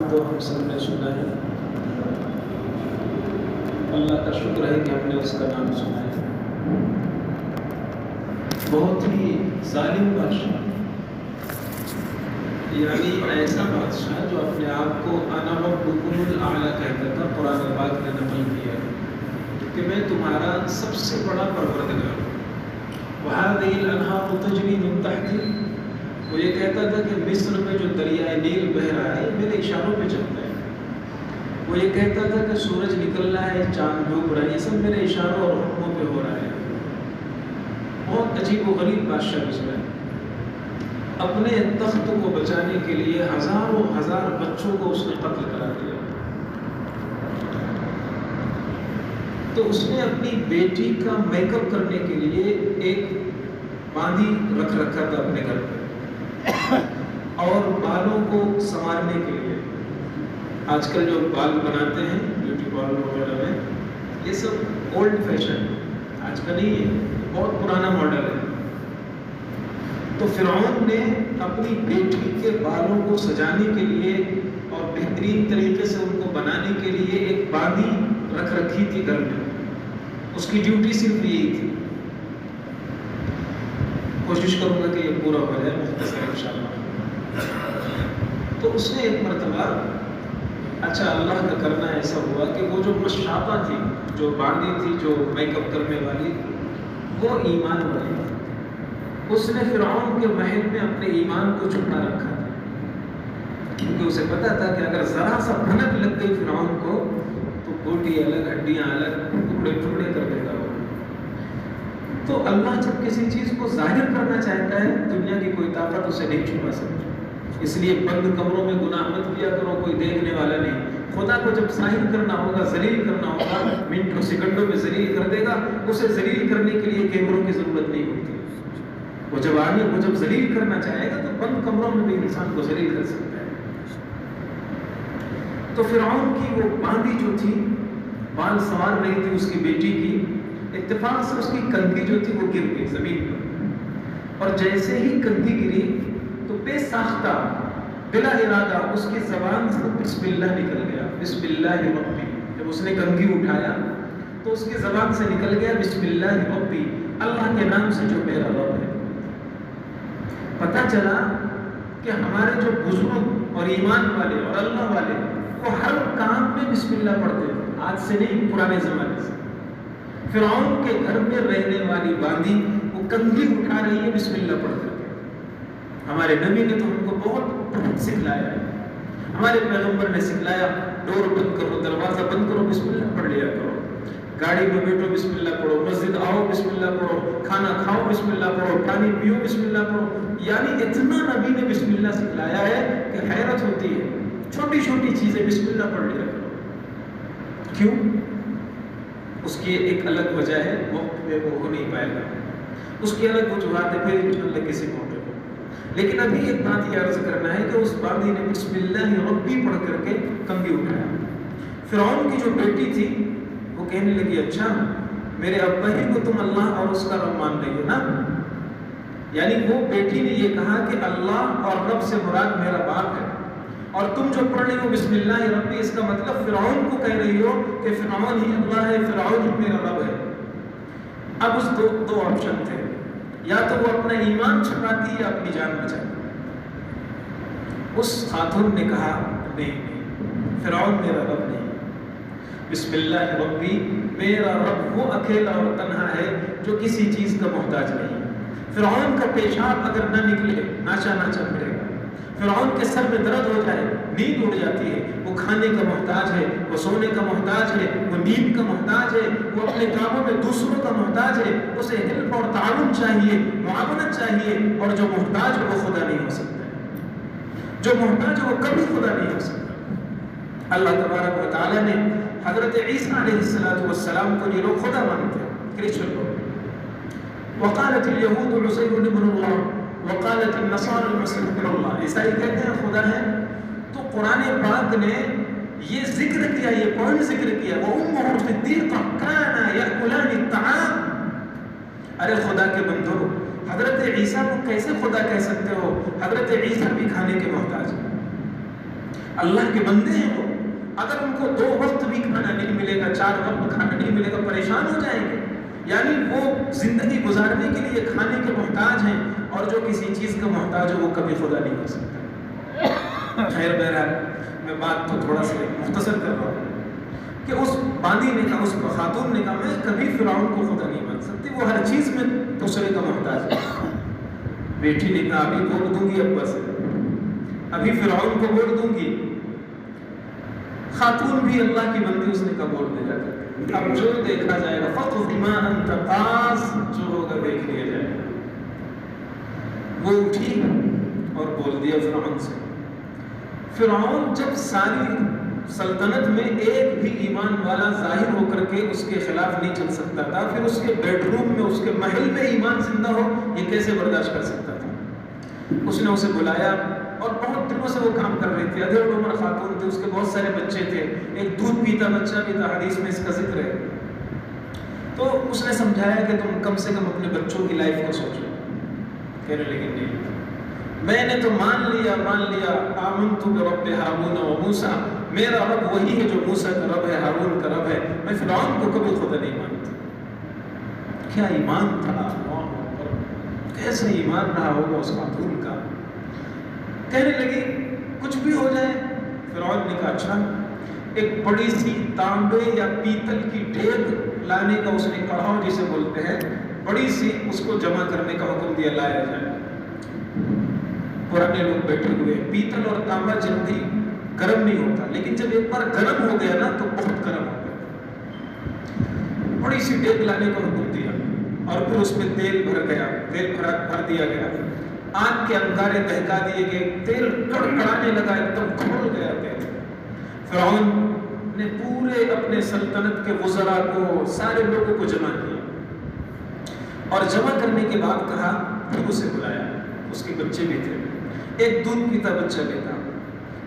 تو ہم سب نے سنا ہے، اللہ کا شکر ہے کہ ہم نے اس کا نام سنا ہے۔ بہت ہی ظالم بادشاہ، یعنی ایسا بادشاہ جو اپنے آپ کو انا ربکم الاعلی کہتا تھا، قرآن پاک نے نقل کیا کہ میں تمہارا سب سے بڑا پروردگار ہوں۔ وَهَذِهِ الْأَنْهَارُ تَجْرِي مِن تَحْتِي، وہ یہ کہتا تھا کہ مصر میں جو دریائے نیل بہہ رہا ہے میرے اشاروں پہ چلتا ہے۔ وہ یہ کہتا تھا کہ سورج نکل رہا ہے، چاند ڈوب رہا ہے، یہ سب میرے اشاروں اور حکموں پہ ہو رہا ہے۔ بہت عجیب و غریب بادشاہ گزرا ہے۔ اپنے تخت کو بچانے کے لیے ہزاروں ہزار بچوں کو اس نے قتل کرا دیا۔ تو اس نے اپنی بیٹی کا میک اپ کرنے کے لیے ایک باندھی رکھ رکھا تھا اپنے گھر پہ، اور بالوں کو سنوارنے کے لیے آج کل جو بال بناتے ہیں بیوٹی پارلر وغیرہ میں، یہ سب اولڈ فیشن آج کا نہیں ہے، بہت پرانا ماڈل ہے۔ تو فرعون نے اپنی بیٹی کے بالوں کو سجانے کے لیے اور بہترین طریقے سے ان کو بنانے کے لیے ایک باندھی رکھ رکھی تھی گھر میں۔ اس کی ڈیوٹی صرف یہی تھی۔ کوشش کروں گا کہ یہ پورا ہو جائے مختصر انشاءاللہ۔ تو اس نے ایک مرتبہ، اچھا اللہ کا کرنا ایسا ہوا کہ وہ جو مشاطہ تھی، جو باندھی تھی، جو میک اپ کرنے والی، وہ ایمان والی تھی۔ اس نے فرعون کے محل میں اپنے ایمان کو چھپا رکھا تھا، کیونکہ اسے پتا تھا کہ اگر ذرا سا بھنک لگ گئی فرعون کو تو بوٹی الگ، ہڈیاں الگ، ٹکڑے ٹکڑے کر دے گا وہ۔ تو اللہ جب کسی چیز کو ظاہر کرنا چاہتا ہے، دنیا کی کوئی طاقت اسے نہیں چھپا سکتی۔ اس لیے بند کمروں میں گناہ مت کیا کرو، کوئی دیکھنے والا نہیں۔ خدا کو جب ظاہر کرنا ہوگا، ذلیل کرنا ہوگا، منٹوں سیکنڈوں میں ذلیل کر دے گا۔ اسے ذلیل کرنے کے لیے کیمروں کی ضرورت نہیں ہوتی۔ وہ جب ذلیل کرنا چاہے گا تو بند کمروں میں بھی انسان کو ذلیل کر سکتا ہے۔ تو فرعون کی وہ باندھی جو تھی، بال سنوار رہی تھی اس کی بیٹی کی، اتفاق سے اس کی کنگھی جو تھی وہ گر گئی زمین پر، اور جیسے ہی کنگھی گری تو بے ساختہ بلا ارادہ اس کی زبان سے بسم اللہ نکل گیا، بسم اللہ ربی۔ جب اس نے کنگھی اٹھایا تو اس کی زبان سے نکل گیا بسم اللہ ربی، اللہ کے نام سے جو میرا رب ہے۔ پتہ چلا کہ ہمارے جو بزرگ اور ایمان والے اور اللہ والے وہ ہر کام میں بسم اللہ پڑھتے تھے، آج سے نہیں، پرانے زمانے سے۔ فرعون کے گھر میں رہنے والی باندھی وہ کنگھی اٹھا رہی ہے، بسم اللہ پڑھتے تھے۔ ہمارے نبی نے تو ہم کو بہت سکھلایا ہے، ہمارے پیغمبر نے سکھلایا، ڈور بند کرو، دروازہ بند کرو، بسم اللہ پڑھ لیا کرو، گاڑی میں بیٹھو بسم اللہ پڑھو، مسجد آؤ بسم اللہ پڑھو، کھانا کھاؤ بسم اللہ پڑھو، پانی پیو بسم اللہ پڑھو۔ یعنی اتنا نبی نے بسم اللہ سکھلایا ہے کہ حیرت ہوتی ہے، چھوٹی چھوٹی چیزیں بسم اللہ پڑھ لیا کرو۔ کیوں؟ اس کی ایک الگ وجہ ہے، وقت میں وہ ہو نہیں پائے گا، اس کی الگ وجوہات ہے، پھر انشاءاللہ کسی موقع پر۔ لیکن ابھی ایک بات یہ عرض کرنا ہے کہ اس باندھی نے بسم اللہ ربی پڑھ کر کے کنگھی اٹھایا۔ فرعون کی جو بیٹی تھی وہ کہنے لگی، اچھا میرے ابا ہی کو تم اللہ اور اس کا رب مان رہی ہو نا؟ یعنی وہ بیٹی نے یہ کہا کہ اللہ اور رب سے مراد میرا باپ ہے، اور تم جو پڑھ رہی ہو بسم اللہ ربی، اس کا مطلب فرعون کو کہہ رہی ہو کہ فرعون ہی اللہ ہے، فرعون ہی میرا رب ہے۔ اب اس دو آپشن تھے، یا تو وہ اپنا ایمان چھپاتی یا اپنی جان بچاتی۔ اس خاتون نے کہا نہیں، فرعون میرا رب نہیں، بسم اللہ ربی، میرا رب وہ اکیلا اور تنہا ہے جو کسی چیز کا محتاج نہیں۔ فرعون کا پیشاب اگر نہ نکلے ناچا ناچا پھرے گا، فرعون کے سر میں درد ہو جائے، نیند اڑ جاتی ہے، وہ کھانے کا محتاج ہے، وہ سونے کا محتاج ہے، وہ نیند کا محتاج ہے، وہ اپنے کاموں میں دوسروں کا محتاج ہے، اسے ہیلپ اور تعاون چاہیے، معاونت چاہیے، اور جو محتاج ہے وہ خدا نہیں ہو سکتا ہے، جو محتاج ہے وہ کبھی خدا نہیں ہو سکتا۔ اللہ تبارک و تعالیٰ نے حضرت عیسیٰ علیہ السلام کو یہ لوگ خدا مانتے ہیں، کرسچن لوگ۔ وقالت اليهود عزير ابن الله وقالت النصارى المسيح ابن الله، عیسائی کہتے ہیں خدا ہے۔ تو قرآن پاک نے یہ ذکر کیا، یہ پوائنٹ ذکر کیا، وَأُمُّهُ صِدِّيقَةٌ كَانَا يَأْكُلَانِ الطَّعَامَ۔ ارے خدا کے بندو، حضرت عیسیٰ کو کیسے خدا کہہ سکتے ہو؟ حضرت عیسیٰ بھی کھانے کے محتاج ہیں۔ اللہ کے بندے ہیں وہ، اگر ان کو 2 وقت بھی کھانا نہیں ملے گا، 4 وقت کھانا نہیں ملے گا، پریشان ہو جائیں گے. یعنی وہ زندگی گزارنے کے لیے کھانے کے محتاج ہیں، اور جو کسی چیز کا محتاج ہو وہ کبھی خدا نہیں ہو سکتا. خیر بہرحال میں بات تو تھوڑا سا مختصر کر رہا ہوں کہ اس باندی نے کہا، اس خاتون نے کہا میں کبھی فرعون کو خدا نہیں مان سکتی، وہ ہر چیز میں دوسرے کا محتاج ہے. بیٹی نے کہا ابھی بول دوں گی ابا سے، ابھی فرعون کو بول دوں گی. خاتون بھی اللہ کی بندی، اس نے کہا بول دے جا کر، اب جو دیکھا جائے گا فَقْضِ مَا أَنْتَ قَاضٍ، جو ہوگا دیکھ لیا جائے گا. وہ اٹھی اور بول دیا فرعون سے. فرعون جب ساری سلطنت میں ایک بھی ایمان والا ظاہر ہو کر کے اس کے خلاف نہیں چل سکتا تھا، پھر اس کے بیڈ روم میں، اس کے محل میں ایمان زندہ ہو، یہ کیسے برداشت کر سکتا تھا؟ اس نے اسے بلایا، اور بہت دنوں سے وہ کام کر رہی تھی. ادھر عمر خاتون تھی، اس کے بہت سارے بچے تھے، ایک دودھ پیتا بچہ بھی تھا، حدیث میں اس کا ذکر ہے. تو اس نے سمجھایا کہ تم کم سے کم اپنے بچوں کی لائف کو سوچو. کہنے لگے نہیں، میں نے تو مان لیا آمنت برب ہارون و موسیٰ، میرا رب وہی ہے جو موسیٰ کا رب ہے، ہارون کا رب ہے، میں فرعون کو کبھی خدا نہیں مانتی. کیا ایمان تھا، کیسے ایمان رہا ہوگا اس خاتون کا. کہنے لگی کچھ بھی ہو جائے. فرعون نے کہا اچھا. ایک بڑی سی تانبے یا پیتل کی ڈیگ لانے کا اس نے کڑھاؤ جسے بولتے ہیں، بڑی سی، اس کو جمع کرنے کا حکم دیا، لایا جائے. پرانے لوگ بیٹھے ہوئے. پیتل اور تانبا جلدی گرم نہیں ہوتا، لیکن جب ایک بار گرم ہو گیا نا تو بہت گرم ہو گیا. بڑی سی ڈیگ لانے کا حکم دیا، اور پھر اس میں تیل بھر دیا گیا. آگ کے انگارے دہکا دیے گئے، تیل کڑکڑانے لگا، ایک دم کھول گیا تیل. فرعون نے پورے اپنے سلطنت کے وزراء کو، سارے لوگوں کو جمع کیا، اور جمع کرنے کے بعد کہا، پھر اسے بلایا. اس کے بچے بھی تھے، ایک دودھ پیتا بچہ بھی تھا،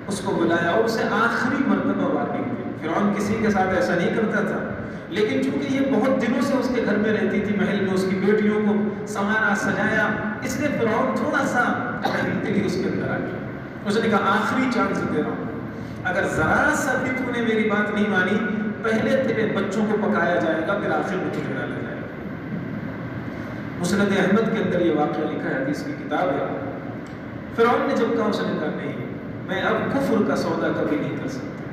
اس کو بلایا اور اسے آخری مرتبہ وارننگ دی. فرعون کسی کے ساتھ ایسا نہیں کرتا تھا، لیکن چونکہ یہ بہت دنوں سے اس کے گھر میں رہتی تھی، محل میں اس کی بیٹیوں کو سنوارا سجایا، اس لیے فرعون تھوڑا سا دلی اس کے اندر آ گیا. اس نے کہا آخری چانس دے رہا ہوں، اگر ذرا سا بھی تو نے میری بات نہیں مانی، پہلے تیرے بچوں کو پکایا جائے گا، پھر آخر میں تجھے ڈالا جائے گا. مسند احمد کے اندر یہ واقعہ لکھا ہے، حدیث کی کتاب ہے. فرعون نے جب کہا، اس نے کہا نہیں، میں اب کفر کا سودا کبھی نہیں کر سکتا،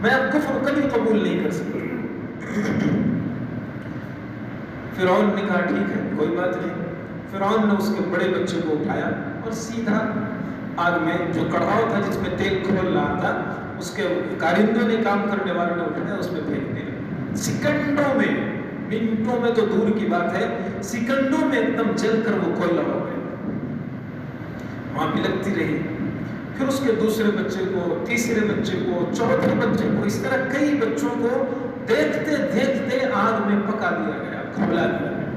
میں اب کفر کبھی قبول نہیں کر سکتا. فرعون نے کہا ٹھیک ہے کوئی بات نہیں. فرعون نے اس کے بڑے بچے کو اٹھایا اور سیدھا آگ میں، جو کڑھاؤ تھا جس میں تیل کھول رہا تھا، اس کے کارندوں نے، کام کرنے والوں نے اٹھایا، اس میں پھینک دیا. سیکنڈوں میں، منٹوں میں تو دور کی بات ہے، سیکنڈوں میں ایک دم جل کر وہ کھولا ہو گیا. وہاں بھی لگتی رہی. پھر اس کے دوسرے بچے کو، تیسرے بچے کو، چوتھے بچے کو، اس طرح کئی بچوں کو دیکھتے دیکھتے آگ میں پکا دیا گیا، کھولا دیا گیا.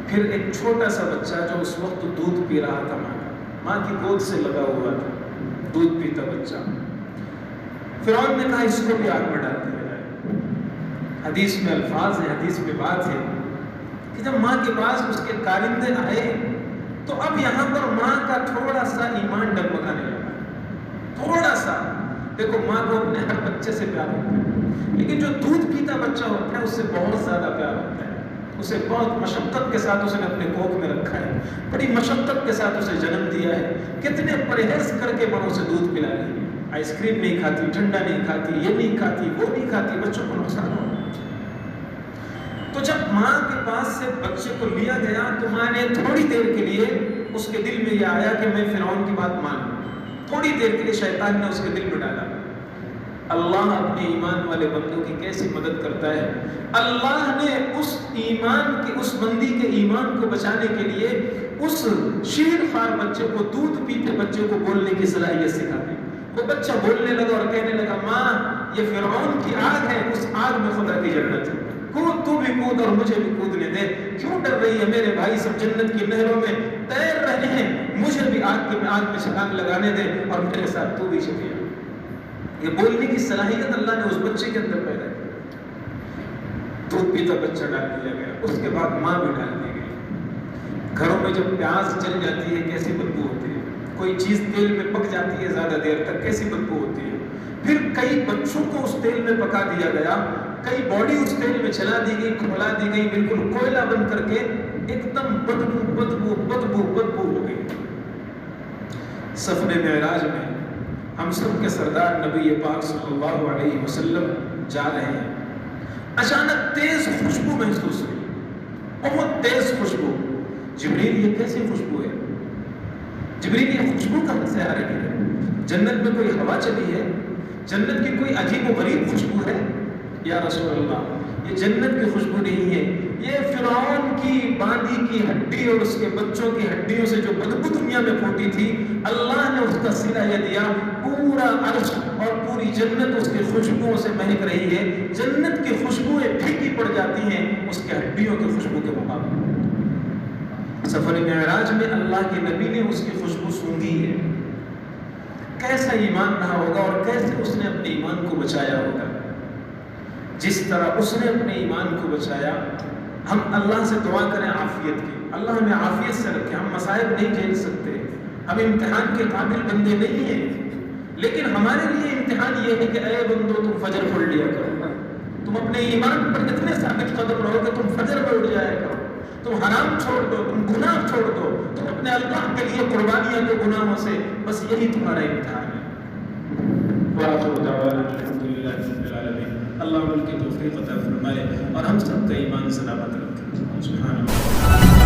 پھر ایک چھوٹا سا بچہ جو اس وقت دودھ پی رہا تھا، ماں کی گود سے لگا ہوا تھا، دودھ پیتا بچہ. فرعون نے کہا اس کو بھی آگ میں ڈال دیا جائے. حدیث میں الفاظ ہیں، حدیث میں بات ہے کہ جب ماں کے پاس اس کے کارندے آئے تو اب یہاں پر ماں کا تھوڑا سا ایمان ڈگمگانے لگا، تھوڑا سا. دیکھو ماں کو اپنے ہر بچے سے پیار ہوتا ہے، لیکن جو دودھ پیتا بچہ ہوتا ہے اس سے بہت زیادہ پیار ہوتا ہے. اسے بہت مشقت کے ساتھ اس نے اپنے کوکھ میں رکھا ہے، بڑی مشقت کے ساتھ اسے جنم دیا ہے، کتنے پرہیز کر کے بڑوں سے دودھ پلا رہی ہے. آئس کریم نہیں کھاتی، ٹھنڈا نہیں کھاتی، یہ نہیں کھاتی، وہ نہیں کھاتی، بچوں کو نقصان ہو. تو جب ماں کے پاس سے بچے کو لیا گیا تو ماں نے تھوڑی دیر کے لیے، اس کے دل میں یہ آیا کہ میں فرعون کی بات مان لوں. تھوڑی دیر کے لیے شیطان نے اس کے دل میں ڈالا. اللہ اپنے ایمان والے بندوں کی کیسی مدد کرتا ہے. اللہ نے اس ایمان کے، اس بندی کے ایمان کو بچانے کے لیے اس شیر خوار بچے کو، دودھ پیتے بچے کو بولنے کی صلاحیت سکھا دی. وہ بچہ بولنے لگا اور کہنے لگا ماں یہ فرعون کی آگ ہے، اس آگ میں خدا کی جنت ہے، کود، تو بھی کود اور مجھے بھی کودنے دے. کیوں ڈر رہی ہے؟ میرے بھائی سب جنت کی نہروں میں تیر رہے ہیں، مجھے بھی آگ میں چھلانگ لگانے دے اور میرے ساتھ تو بھی چلے. یہ بولنے کی صلاحیت اللہ نے اس بچے کے اندر پیدا کی. دودھ پیتا بچہ ڈال دیا گیا، اس کے بعد ماں بھی ڈال دی گئی. گھروں میں جب پیاز جل جاتی ہے کیسی بدبو ہوتی ہے، کوئی چیز تیل میں پک جاتی ہے زیادہ دیر تک، کیسی بدبو ہوتی ہے. پھر کئی بچوں کو اس تیل میں پکا دیا گیا، کئی باڈی اس تیل میں چلا دی گئی، کھولا دی گئی، بالکل کوئلہ بن کر کے ایک دم بدبو بدبو بدبو بدبو ہو گئی. سفر معراج میں ہم سب کے سردار نبی پاک صلی اللہ علیہ وسلم جا رہے ہیں. اچانک تیز خوشبو محسوس ہوئی، بہت تیز خوشبو. جبریل یہ کیسی خوشبو ہے؟ جبریل یہ خوشبو کہاں سے آ رہی ہے؟ جنت میں کوئی ہوا چلی ہے؟ جنت کی کوئی عجیب و غریب خوشبو ہے؟ یا رسول اللہ، یہ جنت کی خوشبو نہیں ہے، یہ فرعون کی باندی کی ہڈی اور اس کے بچوں کی ہڈیوں سے جو بدبو دنیا میں پھوٹی تھی، اللہ نے اس کا صلہ یہ دیا. پورا عرش اور پوری جنت اس کی خوشبوؤں سے مہک رہی ہے. جنت کی خوشبوئیں پھیکی پڑ جاتی ہیں اس کے ہڈیوں کی خوشبو کے مقابلے. سفر معراج میں اللہ کے نبی نے اس کی خوشبو سونگھی ہے. کیسا ایمان رہا ہوگا اور کیسے اس نے اپنے ایمان کو بچایا ہوگا. جس طرح اس نے اپنے ایمان کو بچایا، ہم اللہ سے دعا کریں عافیت کی. اللہ ہمیں عافیت سے رکھے. ہم مصائب نہیں جھیل سکتے، ہم امتحان کے قابل بندے نہیں ہیں، لیکن ہمارے لیے امتحان یہ ہے کہ اے بندو تم فجر پڑھ لیا کرو، تم اپنے ایمان پر اتنے ثابت قدم رہو کہ تم فجر میں اٹھ جایا کرو، تم حرام چھوڑ دو، تم گناہ چھوڑ دو، تم اپنے اللہ کے لیے قربانیاں دو گناہوں سے. بس یہی تمہارا امتحان ہے. وآخر دعوانا الحمدللہ رب العالمین. اللہ ملک کی توفیق عطا فرمائے اور ہم سب کا ایمان سلامت رکھے. سبحان اللہ.